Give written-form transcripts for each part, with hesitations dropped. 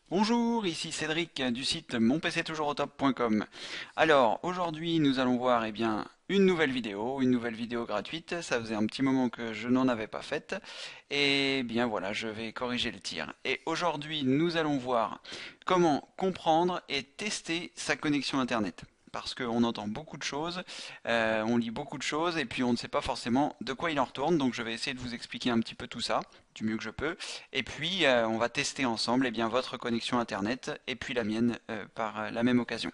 Bonjour, ici Cédric du site monpctoujoursautop.com. Alors aujourd'hui nous allons voir une nouvelle vidéo gratuite. Ça faisait un petit moment que je n'en avais pas faite et bien voilà, je vais corriger le tir. Et aujourd'hui nous allons voir comment comprendre et tester sa connexion internet. Parce qu'on entend beaucoup de choses, on lit beaucoup de choses et puis on ne sait pas forcément de quoi il en retourne. Donc je vais essayer de vous expliquer un petit peu tout ça du mieux que je peux. Et puis, on va tester ensemble votre connexion Internet et puis la mienne par la même occasion.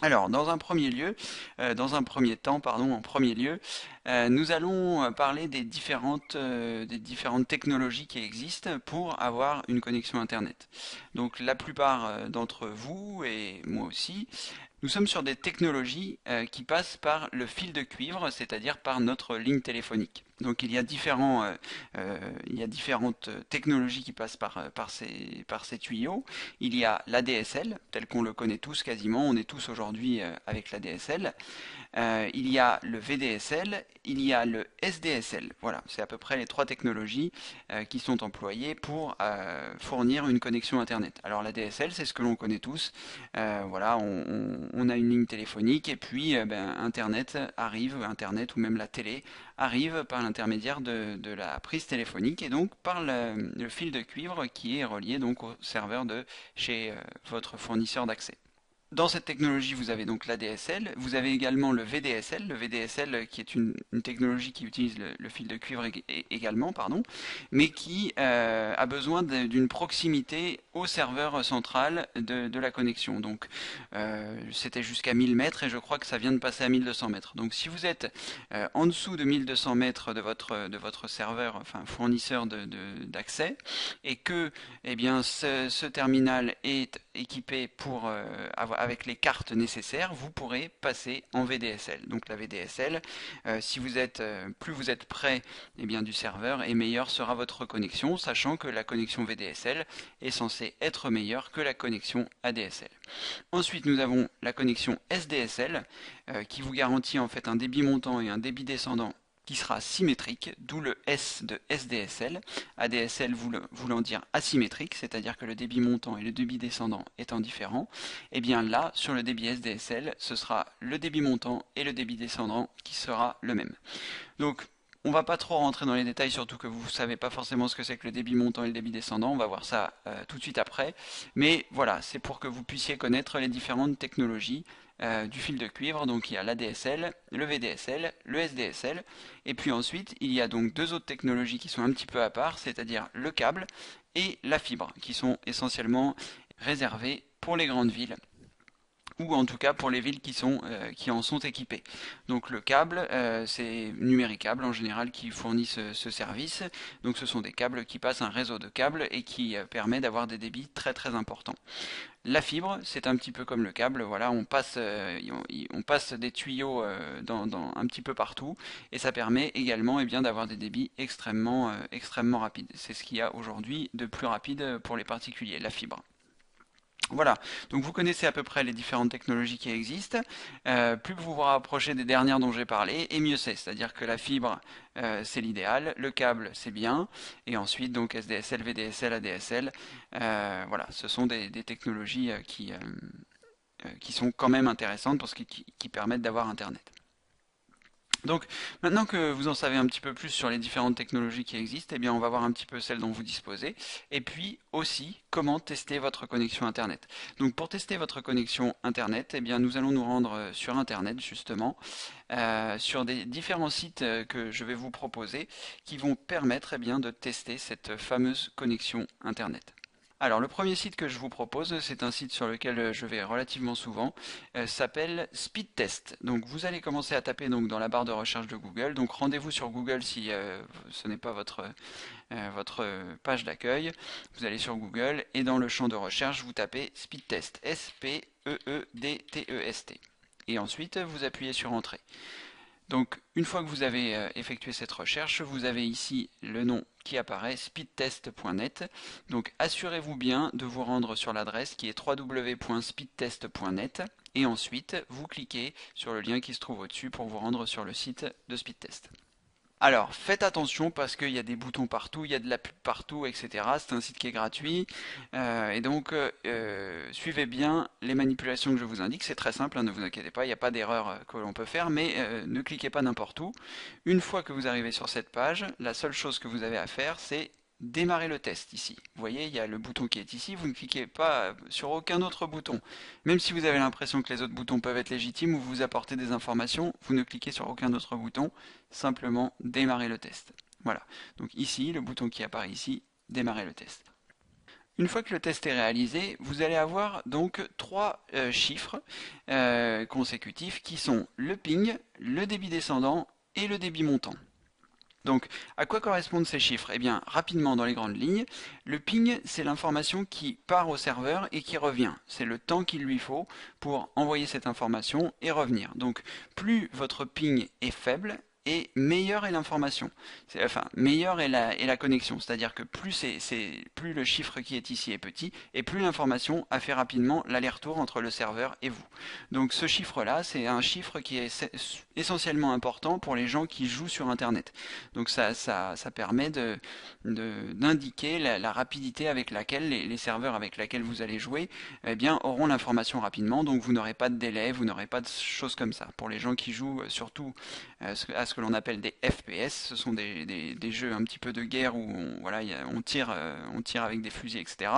Alors, dans un premier temps, pardon, en premier lieu, nous allons parler des différentes technologies qui existent pour avoir une connexion Internet. Donc, la plupart d'entre vous et moi aussi, nous sommes sur des technologies qui passent par le fil de cuivre, c'est-à-dire par notre ligne téléphonique. Donc il y a différentes technologies qui passent par ces tuyaux. Il y a l'ADSL, tel qu'on le connaît tous quasiment, on est tous aujourd'hui avec l'ADSL. Il y a le VDSL, il y a le SDSL. Voilà, c'est à peu près les trois technologies qui sont employées pour fournir une connexion Internet. Alors la DSL, c'est ce que l'on connaît tous. Voilà, on a une ligne téléphonique et puis Internet arrive, Internet ou même la télé arrive par l'intermédiaire de la prise téléphonique et donc par le fil de cuivre qui est relié donc au serveur de chez votre fournisseur d'accès. Dans cette technologie, vous avez donc l'ADSL, vous avez également le VDSL qui est une technologie qui utilise le fil de cuivre également, pardon, mais qui a besoin d'une proximité au serveur central de la connexion. Donc c'était jusqu'à 1000 mètres et je crois que ça vient de passer à 1200 mètres. Donc si vous êtes en dessous de 1200 mètres de votre serveur, enfin fournisseur d'accès, et que ce terminal est équipé avec les cartes nécessaires, vous pourrez passer en VDSL. Donc la VDSL, plus vous êtes près du serveur, et meilleure sera votre connexion, sachant que la connexion VDSL est censée être meilleure que la connexion ADSL. Ensuite, nous avons la connexion SDSL qui vous garantit en fait un débit montant et un débit descendant qui sera symétrique, d'où le S de SDSL, ADSL voulant dire asymétrique, c'est-à-dire que le débit montant et le débit descendant étant différents, et bien là, sur le débit SDSL, ce sera le débit montant et le débit descendant qui sera le même. Donc, on va pas trop rentrer dans les détails, surtout que vous ne savez pas forcément ce que c'est que le débit montant et le débit descendant, on va voir ça tout de suite après. Mais voilà, c'est pour que vous puissiez connaître les différentes technologies du fil de cuivre. Donc il y a l'ADSL, le VDSL, le SDSL, et puis ensuite il y a donc deux autres technologies qui sont un petit peu à part, c'est-à-dire le câble et la fibre, qui sont essentiellement réservées pour les grandes villes ou en tout cas pour les villes qui en sont équipées. Donc le câble, c'est Numéricable en général qui fournit ce service. Donc ce sont des câbles qui passent un réseau de câbles et qui permet d'avoir des débits très très importants. La fibre, c'est un petit peu comme le câble, voilà, on passe des tuyaux un petit peu partout et ça permet également d'avoir des débits extrêmement rapides. C'est ce qu'il y a aujourd'hui de plus rapide pour les particuliers, la fibre. Voilà, donc vous connaissez à peu près les différentes technologies qui existent. Plus vous vous rapprochez des dernières dont j'ai parlé, et mieux c'est. C'est-à-dire que la fibre, c'est l'idéal, le câble, c'est bien, et ensuite donc SDSL, VDSL, ADSL, voilà, ce sont des technologies qui sont quand même intéressantes parce qui permettent d'avoir Internet. Donc, maintenant que vous en savez un petit peu plus sur les différentes technologies qui existent, on va voir un petit peu celles dont vous disposez, et puis aussi comment tester votre connexion Internet. Donc, pour tester votre connexion Internet, nous allons nous rendre sur Internet justement, sur des différents sites que je vais vous proposer, qui vont permettre de tester cette fameuse connexion Internet. Alors, le premier site que je vous propose, c'est un site sur lequel je vais relativement souvent, s'appelle Speedtest. Donc, vous allez commencer à taper donc dans la barre de recherche de Google. Donc, rendez-vous sur Google si ce n'est pas votre page d'accueil. Vous allez sur Google et dans le champ de recherche, vous tapez Speedtest, Speedtest. Et ensuite, vous appuyez sur Entrée. Donc, une fois que vous avez effectué cette recherche, vous avez ici le nom qui apparaît, speedtest.net. Donc, assurez-vous bien de vous rendre sur l'adresse qui est www.speedtest.net. Et ensuite, vous cliquez sur le lien qui se trouve au-dessus pour vous rendre sur le site de Speedtest. Alors, faites attention parce qu'il y a des boutons partout, il y a de la pub partout, etc. C'est un site qui est gratuit. Et donc, suivez bien les manipulations que je vous indique. C'est très simple, hein, ne vous inquiétez pas, il n'y a pas d'erreur que l'on peut faire, mais ne cliquez pas n'importe où. Une fois que vous arrivez sur cette page, la seule chose que vous avez à faire, c'est démarrer le test ici. Vous voyez, il y a le bouton qui est ici, vous ne cliquez pas sur aucun autre bouton. Même si vous avez l'impression que les autres boutons peuvent être légitimes ou vous apporter des informations, vous ne cliquez sur aucun autre bouton, simplement démarrer le test. Voilà, donc ici, le bouton qui apparaît ici, démarrer le test. Une fois que le test est réalisé, vous allez avoir donc trois chiffres consécutifs qui sont le ping, le débit descendant et le débit montant. Donc, à quoi correspondent ces chiffres? Eh bien, rapidement dans les grandes lignes, le ping, c'est l'information qui part au serveur et qui revient. C'est le temps qu'il lui faut pour envoyer cette information et revenir. Donc, plus votre ping est faible, et meilleure est l'information. Enfin, meilleure est la connexion. C'est-à-dire que plus le chiffre qui est ici est petit, et plus l'information a fait rapidement l'aller-retour entre le serveur et vous. Donc ce chiffre-là, c'est un chiffre qui est essentiellement important pour les gens qui jouent sur Internet. Donc ça permet d'indiquer la rapidité avec laquelle les serveurs avec lesquels vous allez jouer eh bien, auront l'information rapidement. Donc vous n'aurez pas de délai, vous n'aurez pas de choses comme ça. Pour les gens qui jouent surtout à ce que l'on appelle des FPS, ce sont des jeux un petit peu de guerre où on tire avec des fusils, etc.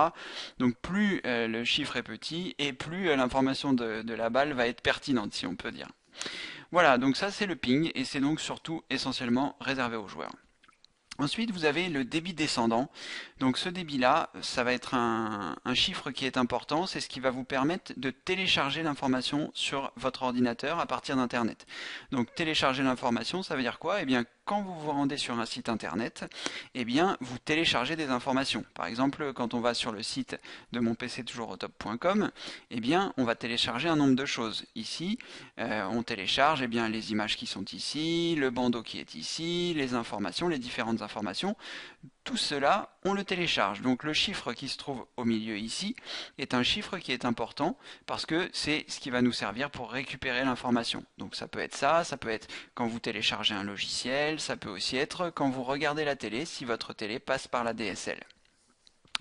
Donc plus le chiffre est petit et plus l'information de la balle va être pertinente, si on peut dire. Voilà, donc ça c'est le ping et c'est donc surtout essentiellement réservé aux joueurs. Ensuite, vous avez le débit descendant. Donc ce débit-là, ça va être un chiffre qui est important. C'est ce qui va vous permettre de télécharger l'information sur votre ordinateur à partir d'Internet. Donc télécharger l'information, ça veut dire quoi? Eh bien, quand vous vous rendez sur un site Internet, eh bien, vous téléchargez des informations. Par exemple, quand on va sur le site de mon PC toujours au top.com, eh bien, on va télécharger un nombre de choses. Ici, on télécharge eh bien, les images qui sont ici, le bandeau qui est ici, les informations, les différentes informations. Tout cela, on le télécharge. Donc le chiffre qui se trouve au milieu ici est un chiffre qui est important parce que c'est ce qui va nous servir pour récupérer l'information. Donc ça peut être ça peut être quand vous téléchargez un logiciel, ça peut aussi être quand vous regardez la télé si votre télé passe par la DSL.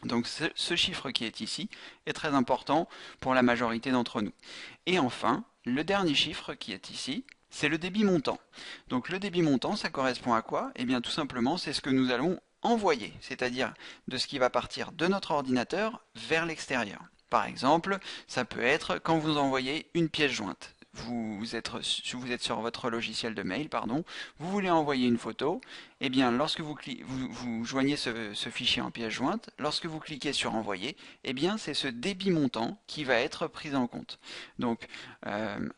Donc ce chiffre qui est ici est très important pour la majorité d'entre nous. Et enfin, le dernier chiffre qui est ici, c'est le débit montant. Donc le débit montant, ça correspond à quoi? Eh bien tout simplement, c'est ce que nous allons envoyer, c'est-à-dire de ce qui va partir de notre ordinateur vers l'extérieur. Par exemple, ça peut être quand vous envoyez une pièce jointe. Vous êtes sur votre logiciel de mail, pardon, vous voulez envoyer une photo, et bien lorsque vous joignez ce fichier en pièce jointe, lorsque vous cliquez sur envoyer, et bien c'est ce débit montant qui va être pris en compte. Donc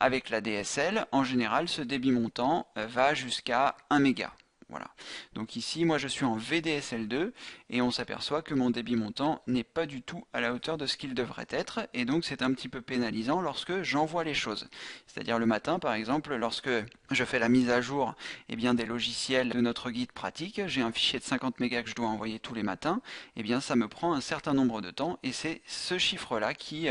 avec la DSL, en général, ce débit montant va jusqu'à 1 méga. Voilà. Donc ici, moi je suis en VDSL2 et on s'aperçoit que mon débit montant n'est pas du tout à la hauteur de ce qu'il devrait être et donc c'est un petit peu pénalisant lorsque j'envoie les choses. C'est-à-dire le matin par exemple, lorsque je fais la mise à jour eh bien, des logiciels de notre guide pratique, j'ai un fichier de 50 mégas que je dois envoyer tous les matins, eh bien ça me prend un certain nombre de temps et c'est ce chiffre-là qui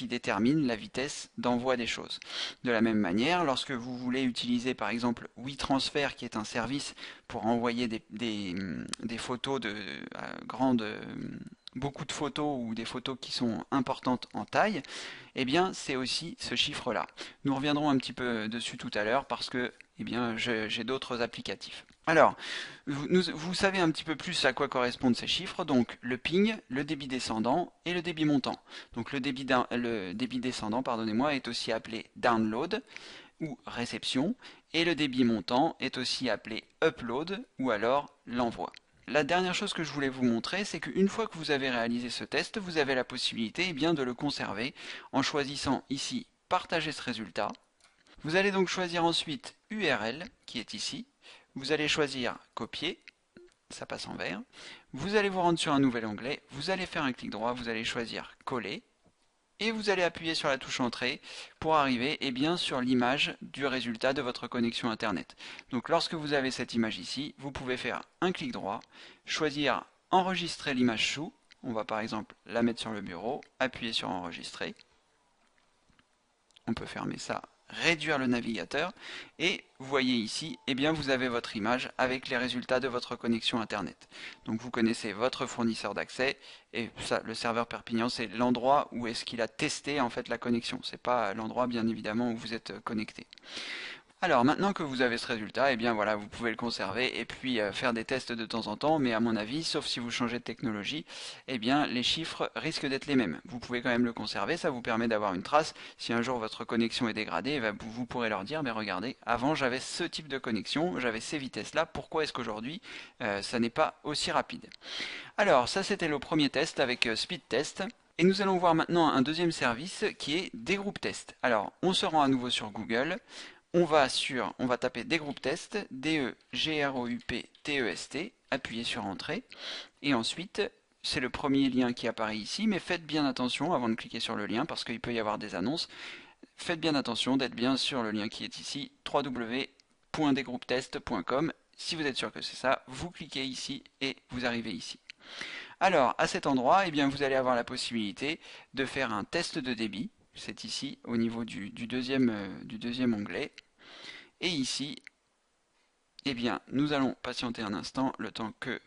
détermine la vitesse d'envoi des choses. De la même manière, lorsque vous voulez utiliser par exemple WeTransfer qui est un service pour envoyer des photos de beaucoup de photos ou des photos qui sont importantes en taille, eh bien c'est aussi ce chiffre-là. Nous reviendrons un petit peu dessus tout à l'heure parce que eh bien, j'ai d'autres applicatifs. Alors, vous savez un petit peu plus à quoi correspondent ces chiffres, donc le ping, le débit descendant et le débit montant. Donc le débit descendant, pardonnez-moi, est aussi appelé download ou réception, et le débit montant est aussi appelé upload ou alors l'envoi. La dernière chose que je voulais vous montrer, c'est qu'une fois que vous avez réalisé ce test, vous avez la possibilité eh bien, de le conserver en choisissant ici partager ce résultat. Vous allez donc choisir ensuite URL qui est ici. Vous allez choisir copier, ça passe en vert. Vous allez vous rendre sur un nouvel onglet, vous allez faire un clic droit, vous allez choisir coller et vous allez appuyer sur la touche entrée pour arriver eh bien, sur l'image du résultat de votre connexion internet. Donc lorsque vous avez cette image ici, vous pouvez faire un clic droit, choisir enregistrer l'image sous, on va par exemple la mettre sur le bureau, appuyer sur enregistrer, on peut fermer ça réduire le navigateur et vous voyez ici, eh bien vous avez votre image avec les résultats de votre connexion internet. Donc vous connaissez votre fournisseur d'accès et ça, le serveur Perpignan, c'est l'endroit où est-ce qu'il a testé en fait la connexion. C'est pas l'endroit bien évidemment où vous êtes connecté. Alors maintenant que vous avez ce résultat, eh bien voilà, vous pouvez le conserver et puis faire des tests de temps en temps, mais à mon avis, sauf si vous changez de technologie, eh bien les chiffres risquent d'être les mêmes. Vous pouvez quand même le conserver, ça vous permet d'avoir une trace. Si un jour votre connexion est dégradée, eh bien, vous pourrez leur dire, mais regardez, avant j'avais ce type de connexion, j'avais ces vitesses-là, pourquoi est-ce qu'aujourd'hui ça n'est pas aussi rapide? Alors ça c'était le premier test avec Speed Test. Et nous allons voir maintenant un deuxième service qui est des groupes tests. Alors on se rend à nouveau sur Google. On va taper des groupes tests, D-E-G-R-O-U-P-T-E-S-T, appuyez sur Entrée, et ensuite, c'est le premier lien qui apparaît ici, mais faites bien attention avant de cliquer sur le lien, parce qu'il peut y avoir des annonces, faites bien attention d'être bien sur le lien qui est ici, www.desgroupetest.com. Si vous êtes sûr que c'est ça, vous cliquez ici et vous arrivez ici. Alors, à cet endroit, eh bien, vous allez avoir la possibilité de faire un test de débit. C'est ici, au niveau du deuxième onglet. Et ici, eh bien, nous allons patienter un instant, le temps que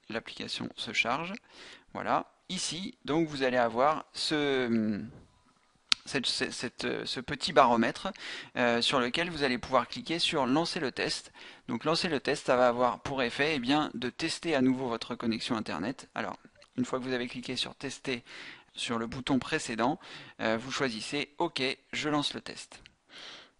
l'application se charge. Voilà. Ici, donc, vous allez avoir ce petit baromètre sur lequel vous allez pouvoir cliquer sur lancer le test. Donc lancer le test, ça va avoir pour effet de tester à nouveau votre connexion internet. Alors, une fois que vous avez cliqué sur tester sur le bouton précédent, vous choisissez OK, je lance le test.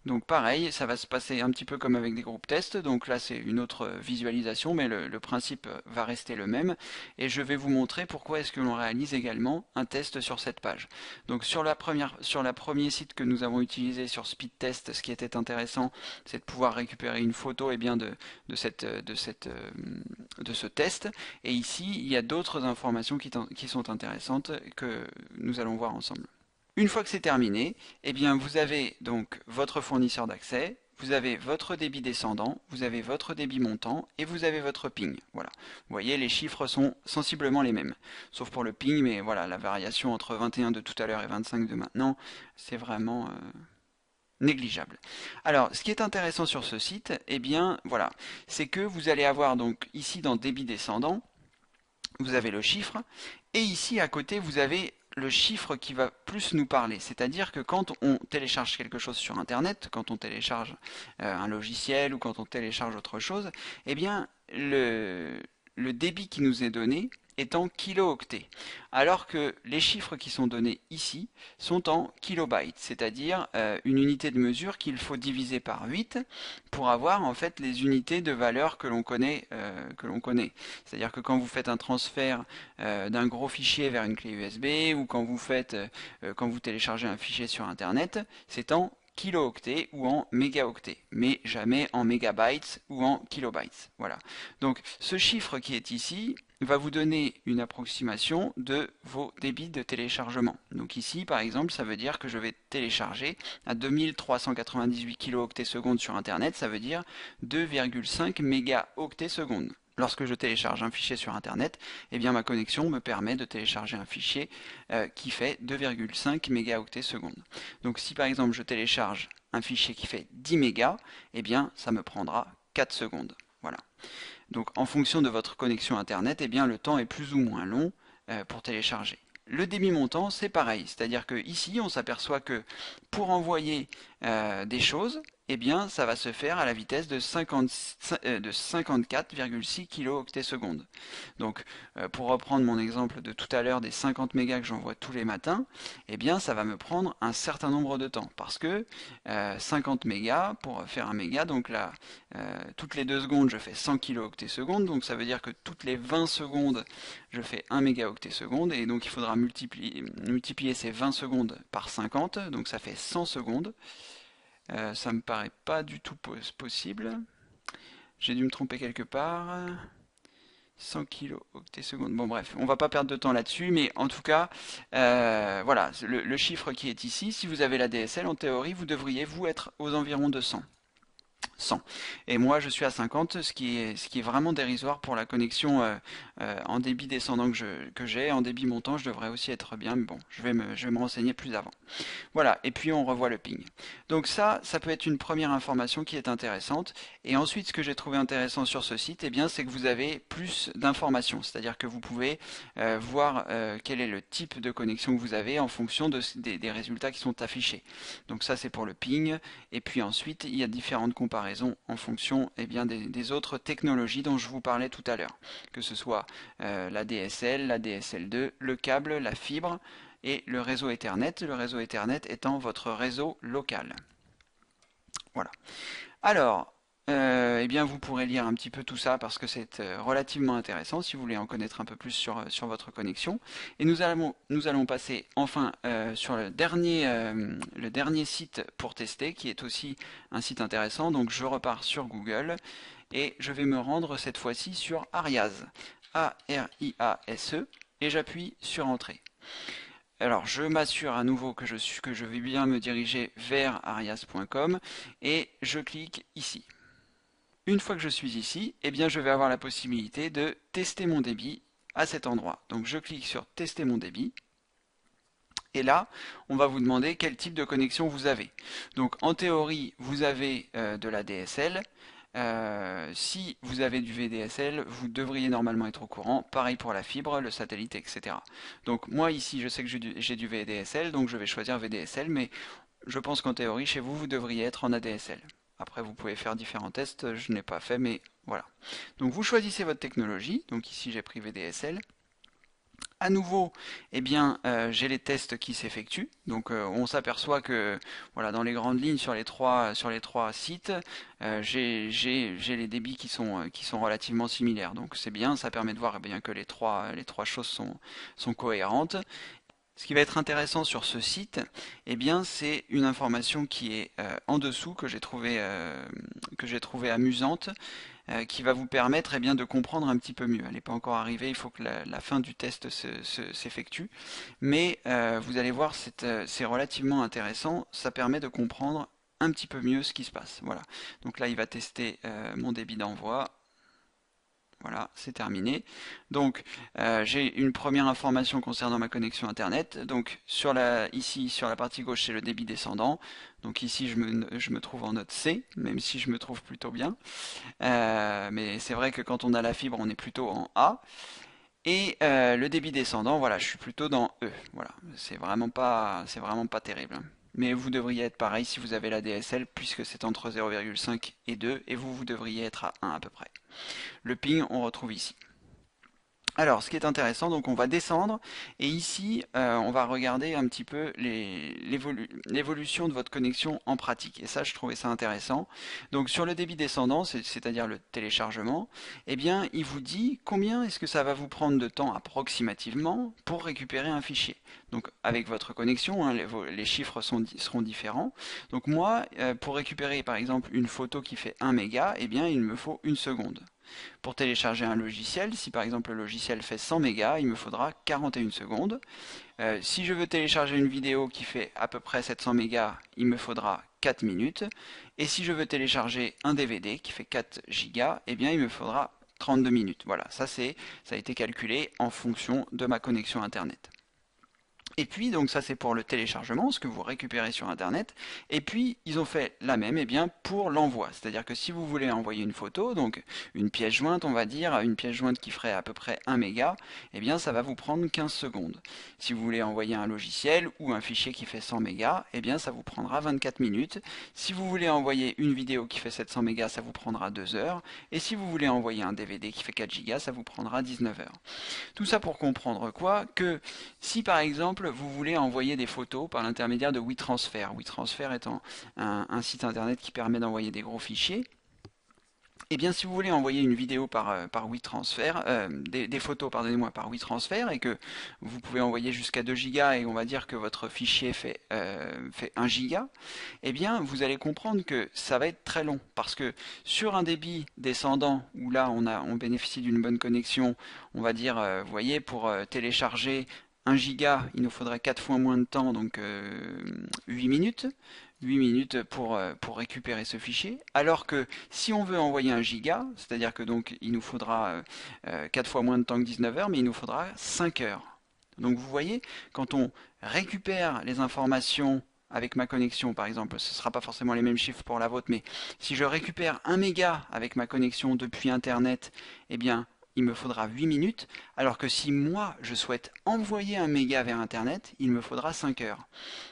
Donc pareil, ça va se passer un petit peu comme avec des groupes tests, donc là c'est une autre visualisation, mais le principe va rester le même, et je vais vous montrer pourquoi est-ce que l'on réalise également un test sur cette page. Donc sur la premier site que nous avons utilisé sur Speed Test, ce qui était intéressant, c'est de pouvoir récupérer une photo de ce test, et ici il y a d'autres informations qui sont intéressantes que nous allons voir ensemble. Une fois que c'est terminé, eh bien vous avez donc votre fournisseur d'accès, vous avez votre débit descendant, vous avez votre débit montant et vous avez votre ping. Voilà. Vous voyez, les chiffres sont sensiblement les mêmes. Sauf pour le ping, mais voilà, la variation entre 21 de tout à l'heure et 25 de maintenant, c'est vraiment négligeable. Alors, ce qui est intéressant sur ce site, eh bien voilà, c'est que vous allez avoir donc ici dans débit descendant, vous avez le chiffre, et ici à côté vous avez le chiffre qui va plus nous parler. C'est-à-dire que quand on télécharge quelque chose sur Internet, quand on télécharge un logiciel ou quand on télécharge autre chose, eh bien le débit qui nous est donné est en kilo-octets, alors que les chiffres qui sont donnés ici sont en kilobytes, c'est-à-dire une unité de mesure qu'il faut diviser par 8 pour avoir en fait les unités de valeur que l'on connaît. C'est-à-dire que quand vous faites un transfert d'un gros fichier vers une clé USB ou quand vous téléchargez un fichier sur Internet, c'est en kilo-octets ou en mégaoctets, mais jamais en mégabytes ou en kilobytes. Voilà. Donc ce chiffre qui est ici va vous donner une approximation de vos débits de téléchargement. Donc ici, par exemple, ça veut dire que je vais télécharger à 2398 kilooctets secondes sur Internet, ça veut dire 2,5 mégaoctets secondes. Lorsque je télécharge un fichier sur Internet, eh bien ma connexion me permet de télécharger un fichier qui fait 2,5 mégaoctets secondes. Donc si par exemple je télécharge un fichier qui fait 10 mégas, eh bien ça me prendra 4 secondes. Voilà. Donc en fonction de votre connexion Internet, eh bien le temps est plus ou moins long pour télécharger. Le débit montant, c'est pareil, c'est-à-dire que ici, on s'aperçoit que pour envoyer des choses, eh bien, ça va se faire à la vitesse de 54,6 kilooctets secondes. Donc, pour reprendre mon exemple de tout à l'heure des 50 mégas que j'envoie tous les matins, eh bien, ça va me prendre un certain nombre de temps, parce que 50 mégas, pour faire un méga, donc là, toutes les 2 secondes, je fais 100 kilooctets secondes, donc ça veut dire que toutes les 20 secondes, je fais 1 mégaoctet seconde, et donc il faudra multiplier ces 20 secondes par 50, donc ça fait 100 secondes. Ça me paraît pas du tout possible. J'ai dû me tromper quelque part. 100 kilooctets secondes. Bon bref, on va pas perdre de temps là-dessus, mais en tout cas, voilà, le chiffre qui est ici, si vous avez la DSL, en théorie, vous devriez vous être aux environs de 100. 100. Et moi, je suis à 50, ce qui est vraiment dérisoire pour la connexion en débit descendant que j'ai. En débit montant, je devrais aussi être bien, mais bon, je vais me renseigner plus avant. Voilà, et puis on revoit le ping. Donc ça peut être une première information qui est intéressante. Et ensuite, ce que j'ai trouvé intéressant sur ce site, eh bien, c'est que vous avez plus d'informations. C'est-à-dire que vous pouvez voir quel est le type de connexion que vous avez en fonction des résultats qui sont affichés. Donc ça, c'est pour le ping. Et puis ensuite, il y a différentes comparaisons en fonction eh bien, des autres technologies dont je vous parlais tout à l'heure. Que ce soit la DSL, la DSL2, le câble, la fibre et le réseau Ethernet étant votre réseau local. Voilà. Alors, eh bien, vous pourrez lire un petit peu tout ça parce que c'est relativement intéressant si vous voulez en connaître un peu plus sur votre connexion. Et nous allons passer enfin sur le dernier site pour tester qui est aussi un site intéressant. Donc je repars sur Google et je vais me rendre cette fois-ci sur Ariase, A-R-I-A-S-E, et j'appuie sur Entrée. Alors, je m'assure à nouveau que je vais bien me diriger vers arias.com et je clique ici. Une fois que je suis ici, eh bien, je vais avoir la possibilité de tester mon débit à cet endroit. Donc, je clique sur Tester mon débit. Et là, on va vous demander quel type de connexion vous avez. Donc, en théorie, vous avez de la DSL. Si vous avez du VDSL, vous devriez normalement être au courant. Pareil pour la fibre, le satellite, etc. Donc moi ici, je sais que j'ai du VDSL, donc je vais choisir VDSL, mais je pense qu'en théorie, chez vous, vous devriez être en ADSL. Après, vous pouvez faire différents tests, je n'ai pas fait, mais voilà. Donc vous choisissez votre technologie, donc ici j'ai pris VDSL. À nouveau, eh bien, j'ai les tests qui s'effectuent. Donc, on s'aperçoit que, voilà, dans les grandes lignes sur les trois sites, j'ai les débits qui sont relativement similaires. Donc, c'est bien, ça permet de voir eh bien que les trois choses sont cohérentes. Ce qui va être intéressant sur ce site, eh bien, c'est une information qui est en dessous que j'ai trouvé amusante, qui va vous permettre eh bien, de comprendre un petit peu mieux. Elle n'est pas encore arrivée, il faut que la fin du test s'effectue. Mais vous allez voir, c'est relativement intéressant. Ça permet de comprendre un petit peu mieux ce qui se passe. Voilà. Donc là, il va tester mon débit d'envoi. Voilà, c'est terminé. Donc, j'ai une première information concernant ma connexion Internet. Donc, ici, sur la partie gauche, c'est le débit descendant. Donc ici, je me trouve en note C, même si je me trouve plutôt bien. Mais c'est vrai que quand on a la fibre, on est plutôt en A. Et le débit descendant, voilà, je suis plutôt dans E. Voilà, c'est vraiment pas terrible, hein. Mais vous devriez être pareil si vous avez la DSL, puisque c'est entre 0,5 et 2, et vous devriez être à 1 à peu près. Le ping, on retrouve ici. Alors, ce qui est intéressant, donc on va descendre et ici, on va regarder un petit peu l'évolution de votre connexion en pratique. Et ça, je trouvais ça intéressant. Donc, sur le débit descendant, c'est-à-dire le téléchargement, eh bien, il vous dit combien est-ce que ça va vous prendre de temps approximativement pour récupérer un fichier. Donc, avec votre connexion, hein, les chiffres seront différents. Donc, moi, pour récupérer par exemple une photo qui fait 1 méga, eh bien, il me faut 1 seconde. Pour télécharger un logiciel, si par exemple le logiciel fait 100 mégas, il me faudra 41 secondes. Si je veux télécharger une vidéo qui fait à peu près 700 mégas, il me faudra 4 minutes. Et si je veux télécharger un DVD qui fait 4 gigas, eh bien il me faudra 32 minutes. Voilà, ça a été calculé en fonction de ma connexion Internet. Et puis, donc ça c'est pour le téléchargement, ce que vous récupérez sur Internet. Et puis, ils ont fait la même eh bien, pour l'envoi. C'est-à-dire que si vous voulez envoyer une photo, donc une pièce jointe, on va dire, une pièce jointe qui ferait à peu près 1 méga, eh bien ça va vous prendre 15 secondes. Si vous voulez envoyer un logiciel ou un fichier qui fait 100 mégas, eh bien ça vous prendra 24 minutes. Si vous voulez envoyer une vidéo qui fait 700 mégas, ça vous prendra 2 heures. Et si vous voulez envoyer un DVD qui fait 4 gigas, ça vous prendra 19 heures. Tout ça pour comprendre quoi? Que si par exemple vous voulez envoyer des photos par l'intermédiaire de WeTransfer, WeTransfer étant un site internet qui permet d'envoyer des gros fichiers, et bien, si vous voulez envoyer une vidéo par WeTransfer, des photos, pardonnez-moi, par WeTransfer, et que vous pouvez envoyer jusqu'à 2 gigas, et on va dire que votre fichier fait 1 giga, eh bien, vous allez comprendre que ça va être très long, parce que sur un débit descendant, où là, on bénéficie d'une bonne connexion, on va dire, vous voyez, pour télécharger 1 giga, il nous faudrait 4 fois moins de temps, donc 8 minutes. 8 minutes pour récupérer ce fichier, alors que si on veut envoyer 1 giga, c'est-à-dire que donc il nous faudra 4 fois moins de temps que 19 heures, mais il nous faudra 5 heures. Donc vous voyez, quand on récupère les informations avec ma connexion, par exemple, ce ne sera pas forcément les mêmes chiffres pour la vôtre, mais si je récupère 1 méga avec ma connexion depuis Internet, eh bien, il me faudra 8 minutes, alors que si moi, je souhaite envoyer 1 méga vers Internet, il me faudra 5 heures.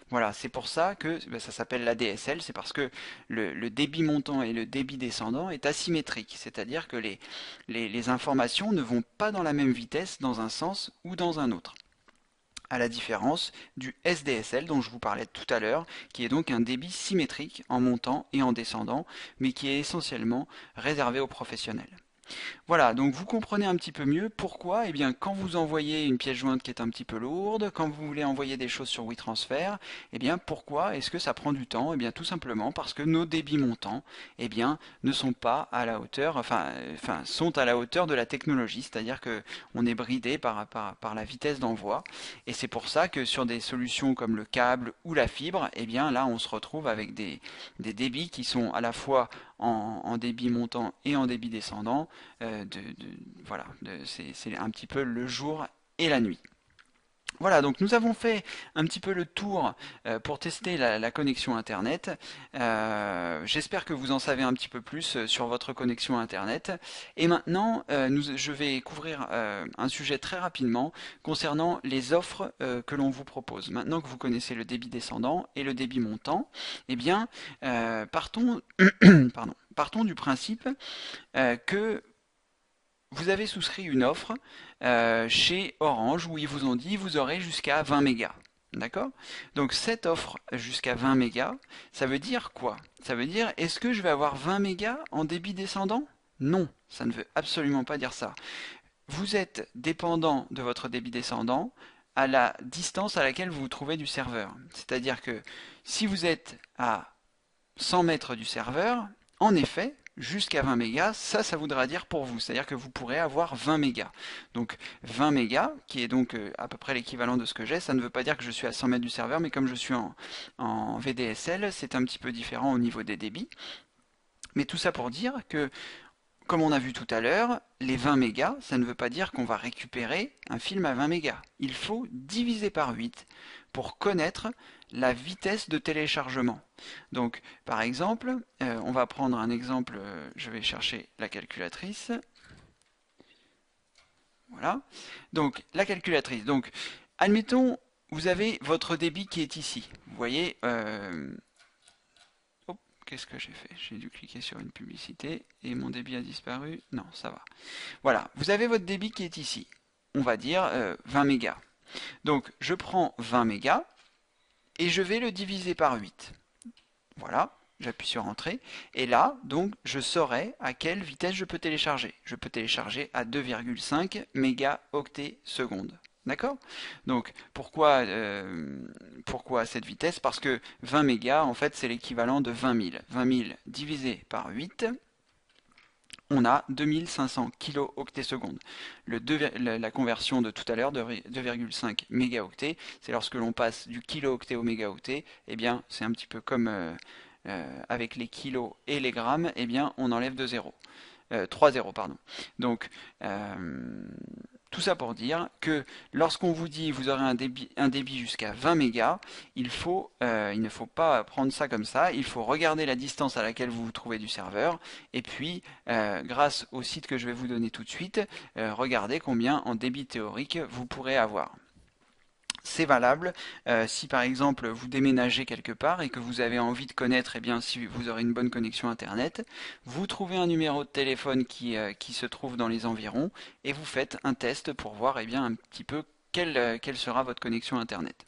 Voilà, c'est pour ça que ça s'appelle la DSL, c'est parce que le débit montant et le débit descendant est asymétrique, c'est-à-dire que les informations ne vont pas dans la même vitesse dans un sens ou dans un autre, à la différence du SDSL dont je vous parlais tout à l'heure, qui est donc un débit symétrique en montant et en descendant, mais qui est essentiellement réservé aux professionnels. Voilà, donc vous comprenez un petit peu mieux pourquoi, eh bien, quand vous envoyez une pièce jointe qui est un petit peu lourde, quand vous voulez envoyer des choses sur WeTransfer, eh bien, pourquoi est-ce que ça prend du temps? Eh bien, tout simplement parce que nos débits montants, eh bien, ne sont pas à la hauteur, sont à la hauteur de la technologie, c'est-à-dire que on est bridé par la vitesse d'envoi, et c'est pour ça que sur des solutions comme le câble ou la fibre, eh bien, là, on se retrouve avec des débits qui sont à la fois en débit montant et en débit descendant. Voilà, c'est un petit peu le jour et la nuit. Voilà, donc nous avons fait un petit peu le tour pour tester la connexion Internet. J'espère que vous en savez un petit peu plus sur votre connexion Internet. Et maintenant, je vais couvrir un sujet très rapidement concernant les offres que l'on vous propose. Maintenant que vous connaissez le débit descendant et le débit montant, eh bien, partons du principe que vous avez souscrit une offre chez Orange où ils vous ont dit vous aurez jusqu'à 20 mégas. D'accord? Donc cette offre jusqu'à 20 mégas, ça veut dire quoi? Ça veut dire est-ce que je vais avoir 20 mégas en débit descendant? Non, ça ne veut absolument pas dire ça. Vous êtes dépendant de votre débit descendant à la distance à laquelle vous vous trouvez du serveur. C'est-à-dire que si vous êtes à 100 mètres du serveur, en effet, jusqu'à 20 mégas, ça voudra dire pour vous, c'est-à-dire que vous pourrez avoir 20 mégas. Donc 20 mégas, qui est donc à peu près l'équivalent de ce que j'ai, ça ne veut pas dire que je suis à 100 mètres du serveur, mais comme je suis en VDSL, c'est un petit peu différent au niveau des débits. Mais tout ça pour dire que, comme on a vu tout à l'heure, les 20 mégas, ça ne veut pas dire qu'on va récupérer un film à 20 mégas. Il faut diviser par 8 pour connaître la vitesse de téléchargement. Donc, par exemple, on va prendre un exemple, je vais chercher la calculatrice. Voilà. Donc, la calculatrice. Donc, admettons, vous avez votre débit qui est ici. Vous voyez, oh, qu'est-ce que j'ai fait? J'ai dû cliquer sur une publicité et mon débit a disparu. Non, ça va. Voilà, vous avez votre débit qui est ici. On va dire 20 mégas. Donc, je prends 20 mégas et je vais le diviser par 8. Voilà, j'appuie sur Entrée. Et là, donc, je saurai à quelle vitesse je peux télécharger. Je peux télécharger à 2,5 mégaoctets seconde. D'accord? Donc, pourquoi cette vitesse? Parce que 20 mégas, en fait, c'est l'équivalent de 20 000. 20 000 divisé par 8, on a 2500 kilooctets secondes. La conversion de tout à l'heure de 2,5 mégaoctets, c'est lorsque l'on passe du kilooctet au mégaoctet, eh bien c'est un petit peu comme avec les kilos et les grammes, eh bien on enlève 2 zéros. 3 zéros, pardon. Donc tout ça pour dire que lorsqu'on vous dit vous aurez un débit jusqu'à 20 mégas, il ne faut pas prendre ça comme ça, il faut regarder la distance à laquelle vous vous trouvez du serveur, et puis grâce au site que je vais vous donner tout de suite, regardez combien en débit théorique vous pourrez avoir. C'est valable si par exemple vous déménagez quelque part et que vous avez envie de connaître, eh bien, si vous aurez une bonne connexion Internet, vous trouvez un numéro de téléphone qui se trouve dans les environs et vous faites un test pour voir eh bien, un petit peu quelle sera votre connexion Internet.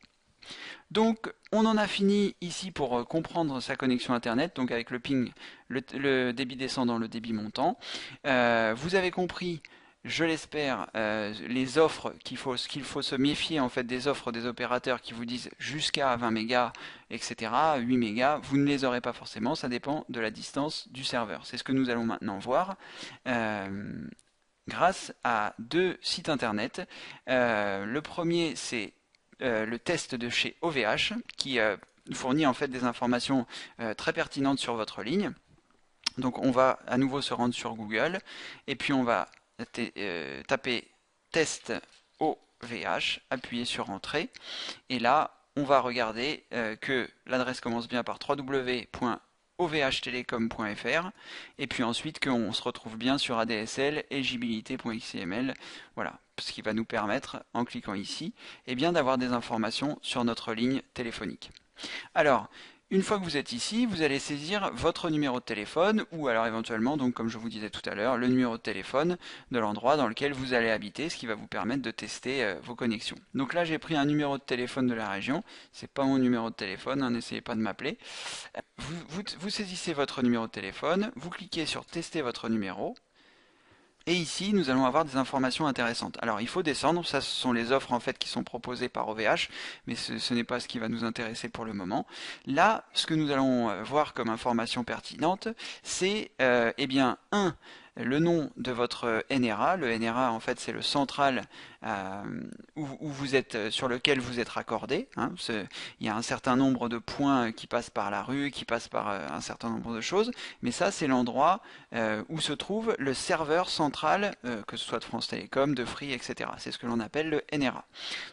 Donc on en a fini ici pour comprendre sa connexion Internet, donc avec le ping, le débit descendant, le débit montant. Vous avez compris, je l'espère, les offres qu'il faut se méfier en fait des offres des opérateurs qui vous disent jusqu'à 20 mégas, etc., 8 mégas, vous ne les aurez pas forcément, ça dépend de la distance du serveur. C'est ce que nous allons maintenant voir. Grâce à deux sites internet. Le premier c'est le test de chez OVH qui fournit en fait des informations très pertinentes sur votre ligne. Donc on va à nouveau se rendre sur Google et puis on va taper test OVH, appuyer sur entrée et là on va regarder que l'adresse commence bien par www.ovhtelecom.fr et puis ensuite qu'on se retrouve bien sur ADSL eligibilité.xml, voilà, ce qui va nous permettre en cliquant ici eh bien d'avoir des informations sur notre ligne téléphonique. Alors, une fois que vous êtes ici, vous allez saisir votre numéro de téléphone ou alors éventuellement, donc comme je vous disais tout à l'heure, le numéro de téléphone de l'endroit dans lequel vous allez habiter, ce qui va vous permettre de tester vos connexions. Donc là, j'ai pris un numéro de téléphone de la région. C'est pas mon numéro de téléphone, hein, n'essayez pas de m'appeler. Vous saisissez votre numéro de téléphone, vous cliquez sur tester votre numéro. Et ici, nous allons avoir des informations intéressantes. Alors, il faut descendre, ça ce sont les offres en fait qui sont proposées par OVH, mais ce n'est pas ce qui va nous intéresser pour le moment. Là, ce que nous allons voir comme information pertinente, c'est eh bien, le nom de votre NRA. Le NRA, en fait, c'est le central où vous êtes, sur lequel vous êtes raccordé. Hein. Il y a un certain nombre de points qui passent par la rue, qui passent par un certain nombre de choses, mais ça, c'est l'endroit où se trouve le serveur central, que ce soit de France Télécom, de Free, etc. C'est ce que l'on appelle le NRA.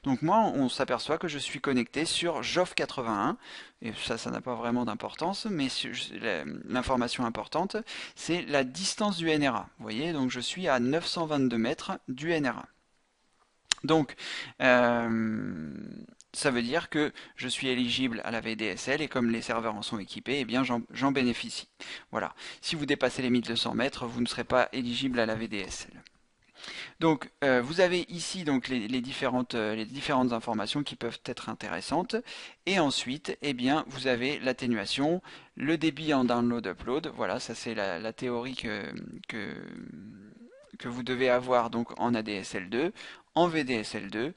Donc moi, on s'aperçoit que je suis connecté sur JOF 81, et ça n'a pas vraiment d'importance, mais l'information importante, c'est la distance du NRA. Vous voyez, donc je suis à 922 mètres du NRA. Donc, ça veut dire que je suis éligible à la VDSL et comme les serveurs en sont équipés, eh bien j'en bénéficie. Voilà. Si vous dépassez les 1200 mètres, vous ne serez pas éligible à la VDSL. Donc, vous avez ici donc les différentes informations qui peuvent être intéressantes. Et ensuite, eh bien, vous avez l'atténuation, le débit en download-upload. Voilà, ça c'est la théorie que vous devez avoir donc en ADSL2, en VDSL2,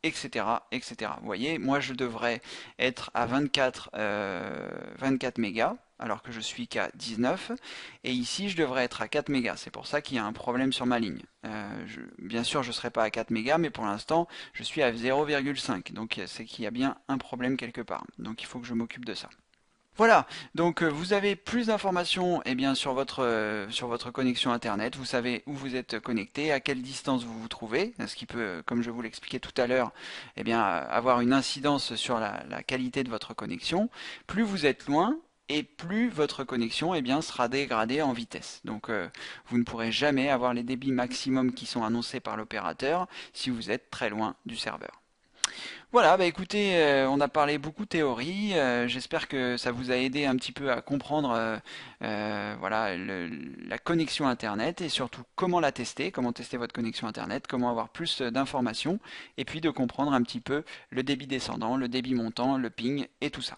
etc., etc. Vous voyez, moi je devrais être à 24 mégas, alors que je suis qu'à 19, et ici je devrais être à 4 mégas. C'est pour ça qu'il y a un problème sur ma ligne. Bien sûr, je ne serai pas à 4 mégas, mais pour l'instant, je suis à 0,5. Donc c'est qu'il y a bien un problème quelque part. Donc il faut que je m'occupe de ça. Voilà, donc vous avez plus d'informations eh bien, sur votre connexion Internet, vous savez où vous êtes connecté, à quelle distance vous vous trouvez, ce qui peut, comme je vous l'expliquais tout à l'heure, eh bien, avoir une incidence sur la qualité de votre connexion. Plus vous êtes loin, et plus votre connexion eh bien, sera dégradée en vitesse. Donc vous ne pourrez jamais avoir les débits maximum qui sont annoncés par l'opérateur si vous êtes très loin du serveur. Voilà, bah écoutez, on a parlé beaucoup théorie. J'espère que ça vous a aidé un petit peu à comprendre voilà, la connexion Internet et surtout comment la tester, comment tester votre connexion Internet, comment avoir plus d'informations et puis de comprendre un petit peu le débit descendant, le débit montant, le ping et tout ça.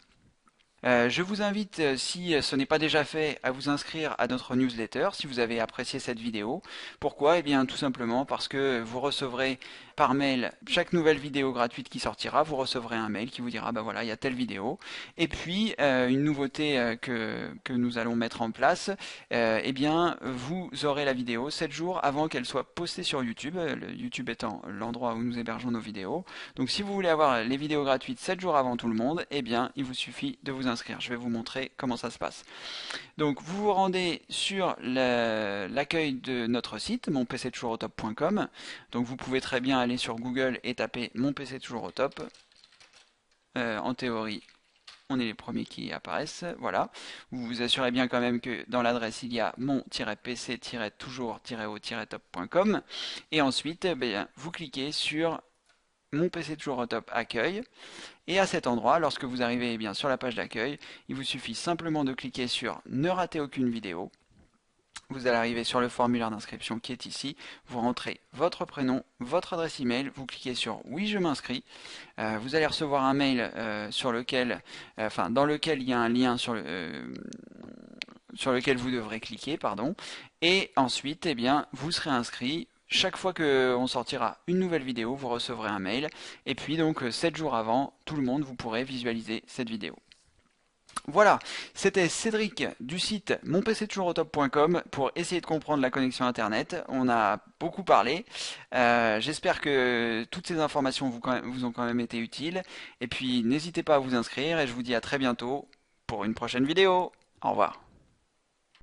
Je vous invite, si ce n'est pas déjà fait, à vous inscrire à notre newsletter si vous avez apprécié cette vidéo. Pourquoi? Eh bien tout simplement parce que vous recevrez par mail chaque nouvelle vidéo gratuite qui sortira, vous recevrez un mail qui vous dira bah voilà, il y a telle vidéo. Et puis une nouveauté que nous allons mettre en place, eh bien vous aurez la vidéo 7 jours avant qu'elle soit postée sur YouTube, YouTube étant l'endroit où nous hébergeons nos vidéos. Donc si vous voulez avoir les vidéos gratuites 7 jours avant tout le monde, eh bien il vous suffit de vous inscrire. Je vais vous montrer comment ça se passe. Donc vous vous rendez sur l'accueil de notre site, monpctoujoursautop.com. Donc vous pouvez très bien aller sur Google et taper mon PC toujours au top. En théorie, on est les premiers qui apparaissent. Voilà. Vous vous assurez bien quand même que dans l'adresse il y a mon-pc-toujours-au-top.com. Et ensuite, vous cliquez sur mon PC toujours au top accueil. Et à cet endroit, lorsque vous arrivez bien sur la page d'accueil, il vous suffit simplement de cliquer sur ne rater aucune vidéo. Vous allez arriver sur le formulaire d'inscription qui est ici. Vous rentrez votre prénom, votre adresse email. Vous cliquez sur oui, je m'inscris. Vous allez recevoir un mail sur lequel, dans lequel il y a un lien sur lequel vous devrez cliquer, pardon. Et ensuite, eh bien, vous serez inscrit. Chaque fois qu'on sortira une nouvelle vidéo, vous recevrez un mail. Et puis donc 7 jours avant, tout le monde, vous pourrez visualiser cette vidéo. Voilà, c'était Cédric du site monpctoujoursautop.com pour essayer de comprendre la connexion Internet. On a beaucoup parlé. J'espère que toutes ces informations vous ont quand même été utiles. Et puis n'hésitez pas à vous inscrire et je vous dis à très bientôt pour une prochaine vidéo. Au revoir.